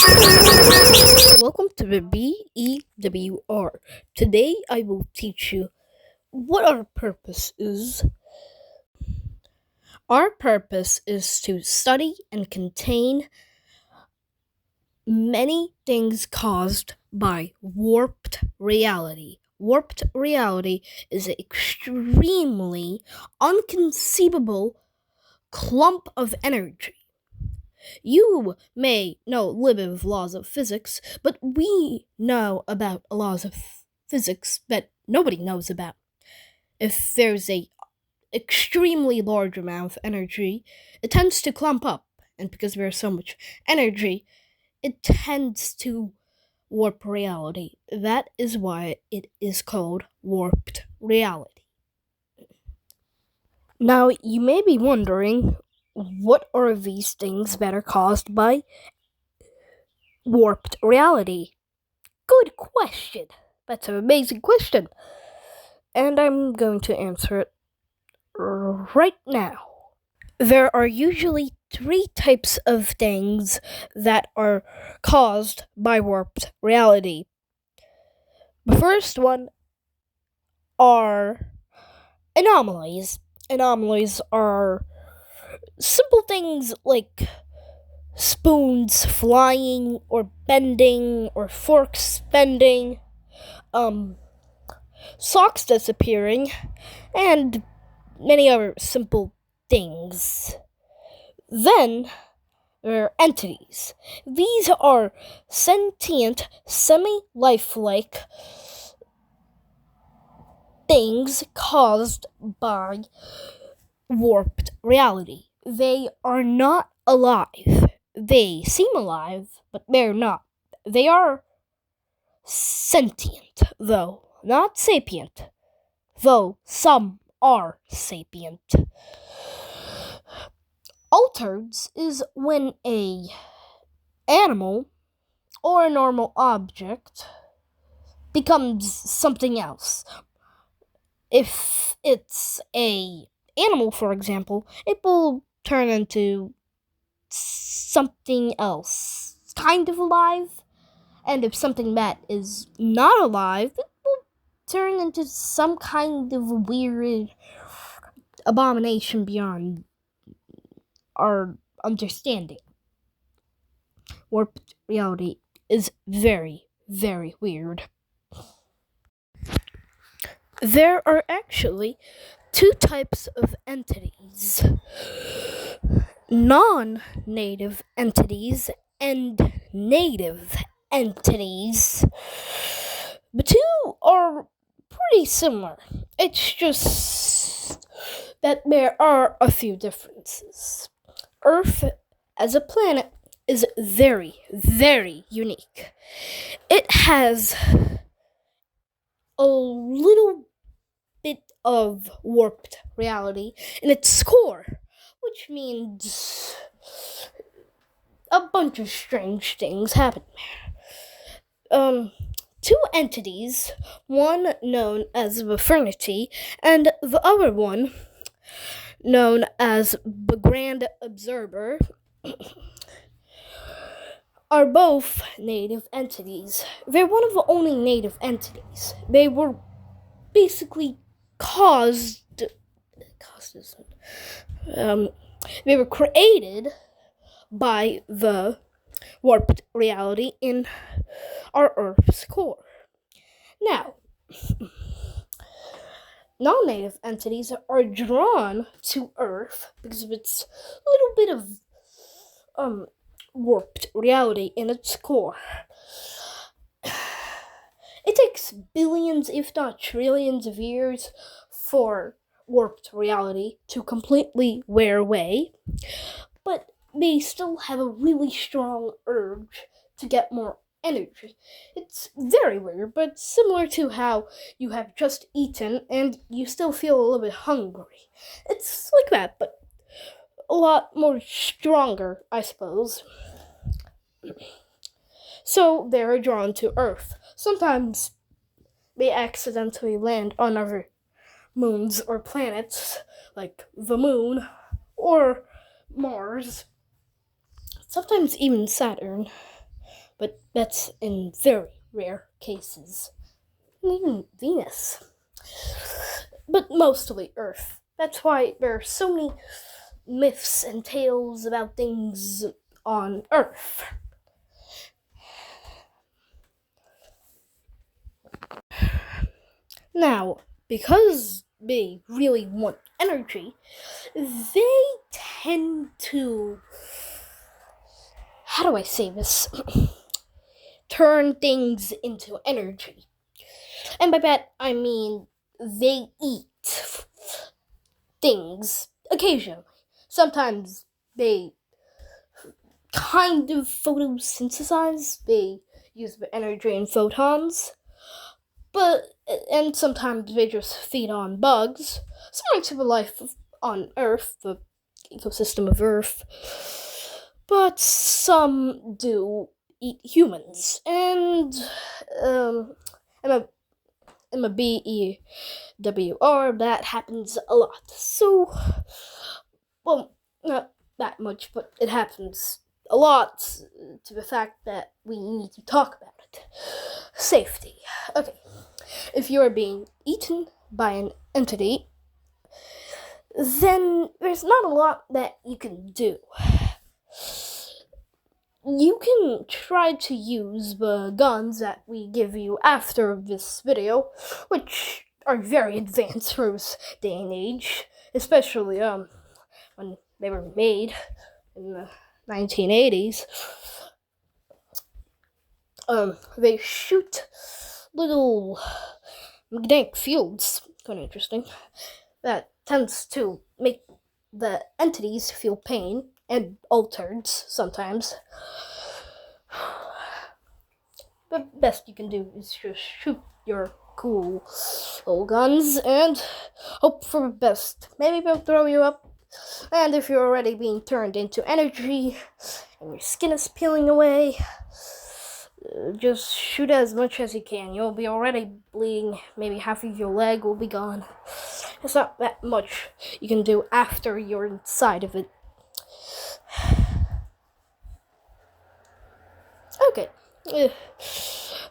Welcome to the B.E.W.R. Today I will teach you what our purpose is. Our purpose is to study and contain many things caused by warped reality. Warped reality is an extremely unconceivable clump of energy. You may know limited laws of physics, but we know about laws of physics that nobody knows about. If there's a extremely large amount of energy, it tends to clump up, and because there's so much energy, it tends to warp reality. That is why it is called warped reality. Now, you may be wondering, what are these things that are caused by warped reality? Good question. That's an amazing question. And I'm going to answer it right now. There are usually three types of things that are caused by warped reality. The first one are anomalies. Anomalies are simple things like spoons flying or bending or forks bending, socks disappearing, and many other simple things. Then there are entities. These are sentient, semi lifelike things caused by warped reality. They are not alive. They seem alive, but they're not. They are sentient, though, not sapient, though some are sapient. Altereds is when a animal or a normal object becomes something else. If it's a animal, for example, it will turn into something else, kind of alive. And if something that is not alive, it will turn into some kind of weird abomination beyond our understanding. Warped reality is very, very weird. There are actually two types of entities: non native entities and native entities. The two are pretty similar. It's just that there are a few differences. Earth as a planet is very, very unique. It has a little bit of warped reality in its core, which means a bunch of strange things happen. Two entities, one known as the Fraternity, and the other one known as the Grand Observer, are both native entities. They're one of the only native entities. They were basically they were created by the warped reality in our Earth's core. Now, non-native entities are drawn to Earth because of its little bit of warped reality in its core. It takes billions, if not trillions, of years for warped reality to completely wear away, but they still have a really strong urge to get more energy. It's very weird, but similar to how you have just eaten and you still feel a little bit hungry. It's like that, but a lot more stronger, I suppose. So they're drawn to Earth. Sometimes they accidentally land on other moons or planets, like the moon or Mars, sometimes even Saturn. but that's in very rare cases. And even Venus. But mostly Earth. That's why there are so many myths and tales about things on Earth. Now, because they really want energy, they tend to, how do I say this? Turn things into energy. And by that, I mean they eat things occasionally. Sometimes they kind of photosynthesize, they use the energy in photons. And sometimes they just feed on bugs, similar to the life on Earth, the ecosystem of Earth. But some do eat humans, and in a B.E.W.R., that happens a lot. So, well, not that much, but it happens a lot to the fact that we need to talk about it. Safety. Okay. If you are being eaten by an entity, then there's not a lot that you can do. You can try to use the guns that we give you after this video, which are very advanced for this day and age, especially when they were made in the 1980s. They shoot little magnetic fields, kind of interesting, that tends to make the entities feel pain and altered sometimes. The best you can do is just shoot your cool little guns and hope for the best. Maybe they'll throw you up, and if you're already being turned into energy and your skin is peeling away, just shoot as much as you can. You'll be already bleeding. Maybe half of your leg will be gone. It's not that much you can do after you're inside of it. Okay.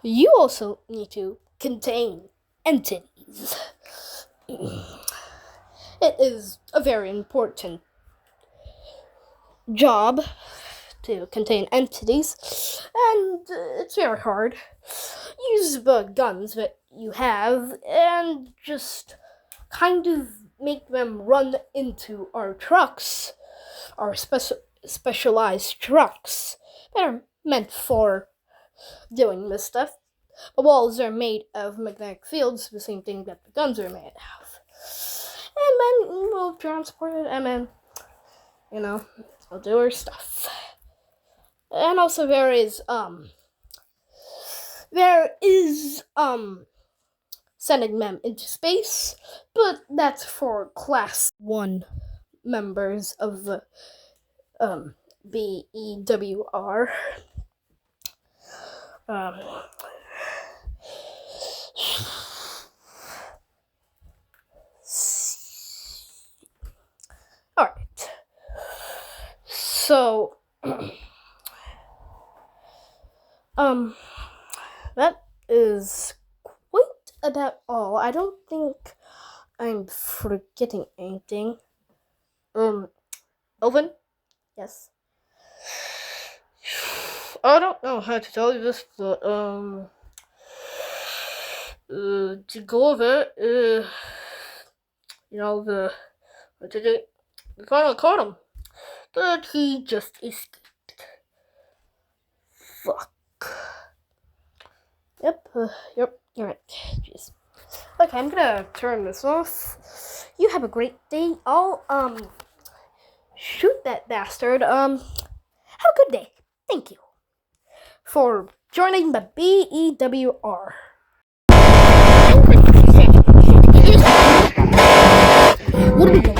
You also need to contain entities. It is a very important job to contain entities, and it's very hard. Use the guns that you have and just kind of make them run into our trucks, our specialized trucks that are meant for doing this stuff. The walls are made of magnetic fields, the same thing that the guns are made of. And then we'll transport it, and then, we'll do our stuff. And also there is sending them into space, but that's for class 1 members of the B.E.W.R. Alright. So that is quite about all. I don't think I'm forgetting anything. Elvin? Yes. I don't know how to tell you this, but to go over, we finally caught him, but he just escaped. Fuck. Yep, you're right. Jeez. Okay, I'm gonna turn this off. You have a great day. I'll, shoot that bastard. Have a good day. Thank you for joining the B.E.W.R. What are we doing?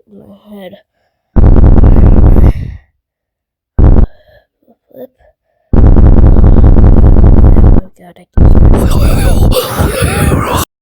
My head.